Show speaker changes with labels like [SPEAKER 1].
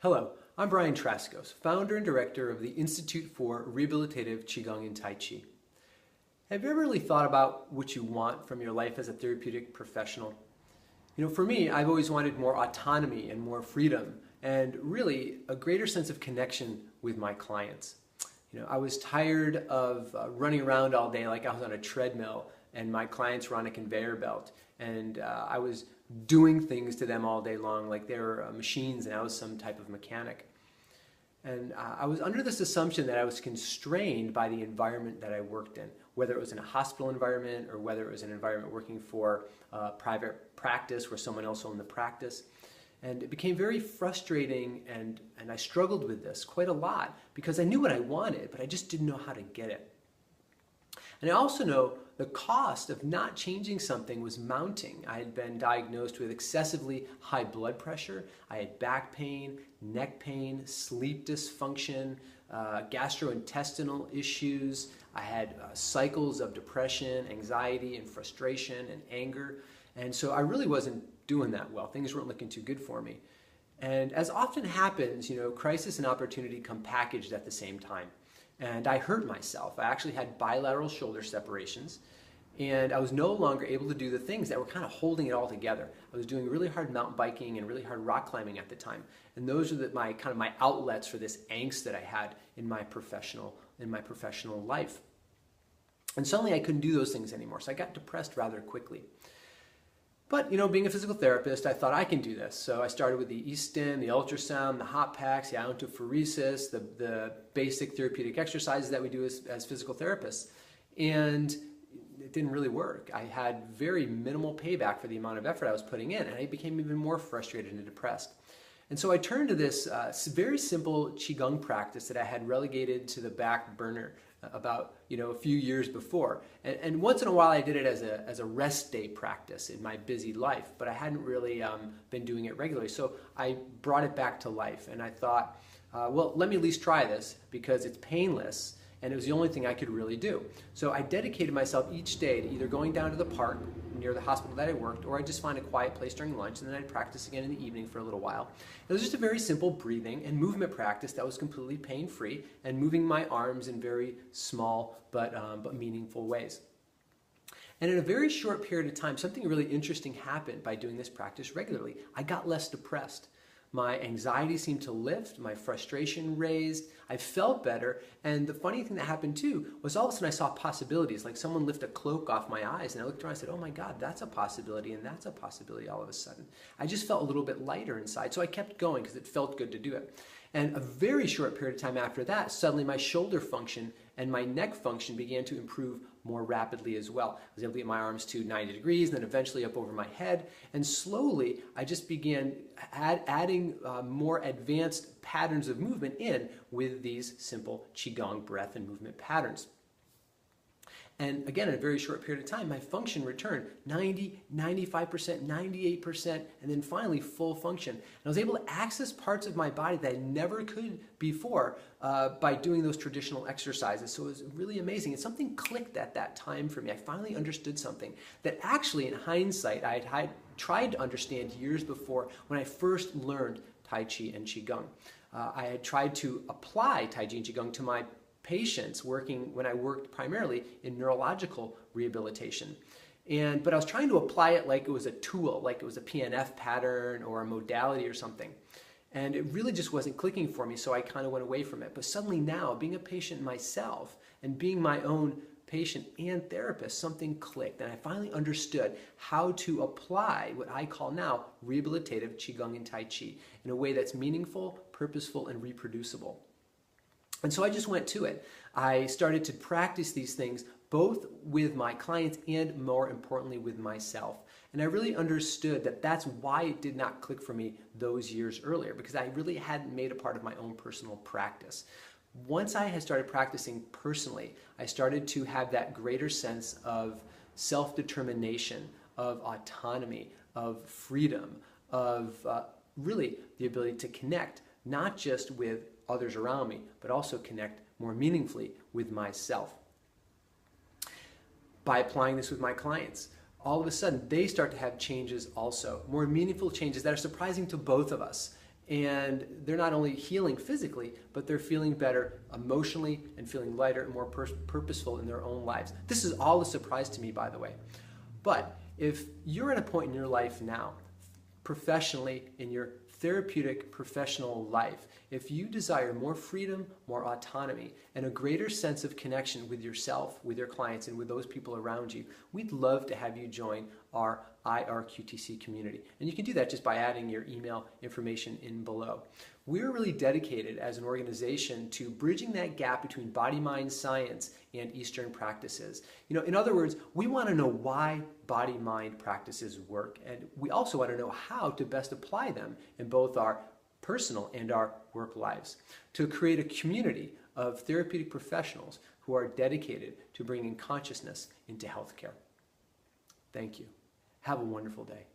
[SPEAKER 1] Hello, I'm Brian Traskos, founder and director of the Institute for Rehabilitative Qigong and Tai Chi. Have you ever really thought about what you want from your life as a therapeutic professional? For me, I've always wanted more autonomy and more freedom and really a greater sense of connection with my clients. I was tired of running around all day like I was on a treadmill and my clients were on a conveyor belt, and I was doing things to them all day long like they were machines and I was some type of mechanic. And I was under this assumption that I was constrained by the environment that I worked in, whether it was in a hospital environment or whether it was an environment working for private practice where someone else owned the practice. And it became very frustrating, and I struggled with this quite a lot because I knew what I wanted, but I just didn't know how to get it. And I also know the cost of not changing something was mounting. I had been diagnosed with excessively high blood pressure. I had back pain, neck pain, sleep dysfunction, gastrointestinal issues. I had cycles of depression, anxiety, and frustration and anger. And so I really wasn't doing that well. Things weren't looking too good for me. And as often happens, crisis and opportunity come packaged at the same time. And I hurt myself. I actually had bilateral shoulder separations, and I was no longer able to do the things that were kind of holding it all together. I was doing really hard mountain biking and really hard rock climbing at the time, and those are my outlets for this angst that I had in my professional life. And suddenly I couldn't do those things anymore, so I got depressed rather quickly. But, being a physical therapist, I thought I can do this. So I started with the e-stim, the ultrasound, the hot packs, the iontophoresis, the basic therapeutic exercises that we do as physical therapists. And it didn't really work. I had very minimal payback for the amount of effort I was putting in, and I became even more frustrated and depressed. And so I turned to this very simple Qigong practice that I had relegated to the back burner about a few years before, and once in a while I did it as a rest day practice in my busy life, but I hadn't really been doing it regularly. So I brought it back to life, and I thought, well, let me at least try this because it's painless and it was the only thing I could really do. So I dedicated myself each day to either going down to the park near the hospital that I worked, or I'd just find a quiet place during lunch, and then I'd practice again in the evening for a little while. It was just a very simple breathing and movement practice that was completely pain-free and moving my arms in very small but meaningful ways. And in a very short period of time, something really interesting happened by doing this practice regularly. I got less depressed. My anxiety seemed to lift, my frustration raised, I felt better, and the funny thing that happened too was all of a sudden I saw possibilities, like someone lift a cloak off my eyes, and I looked around and I said, oh my God, that's a possibility, and that's a possibility all of a sudden. I just felt a little bit lighter inside, so I kept going because it felt good to do it. And a very short period of time after that, suddenly my shoulder function and my neck function began to improve more rapidly as well. I was able to get my arms to 90 degrees, and then eventually up over my head. And slowly, I just began adding more advanced patterns of movement in with these simple Qigong breath and movement patterns. And again, in a very short period of time, my function returned 90, 95%, 98%, and then finally full function. And I was able to access parts of my body that I never could before by doing those traditional exercises. So it was really amazing. And something clicked at that time for me. I finally understood something that actually, in hindsight, I had tried to understand years before when I first learned Tai Chi and Qigong. I had tried to apply Tai Chi and Qigong to my patients when I worked primarily in neurological rehabilitation. But I was trying to apply it like it was a tool, like it was a PNF pattern or a modality or something. And it really just wasn't clicking for me, so I kind of went away from it. But suddenly now, being a patient myself and being my own patient and therapist, something clicked. And I finally understood how to apply what I call now rehabilitative Qigong and Tai Chi in a way that's meaningful, purposeful, and reproducible. And so I just went to it. I started to practice these things both with my clients and, more importantly, with myself. And I really understood that that's why it did not click for me those years earlier, because I really hadn't made a part of my own personal practice. Once I had started practicing personally, I started to have that greater sense of self-determination, of autonomy, of freedom, of really the ability to connect, not just with others around me, but also connect more meaningfully with myself. By applying this with my clients, all of a sudden they start to have changes also, more meaningful changes that are surprising to both of us. And they're not only healing physically, but they're feeling better emotionally and feeling lighter and more purposeful in their own lives. This is all a surprise to me, by the way. But if you're at a point in your life now, professionally, in your therapeutic professional life, if you desire more freedom, more autonomy, and a greater sense of connection with yourself, with your clients, and with those people around you, we'd love to have you join our IRQTC community. And you can do that just by adding your email information in below. We're really dedicated as an organization to bridging that gap between body-mind science and Eastern practices. In other words, we want to know why body-mind practices work, and we also want to know how to best apply them in both our personal and our work lives, to create a community of therapeutic professionals who are dedicated to bringing consciousness into healthcare. Thank you. Have a wonderful day.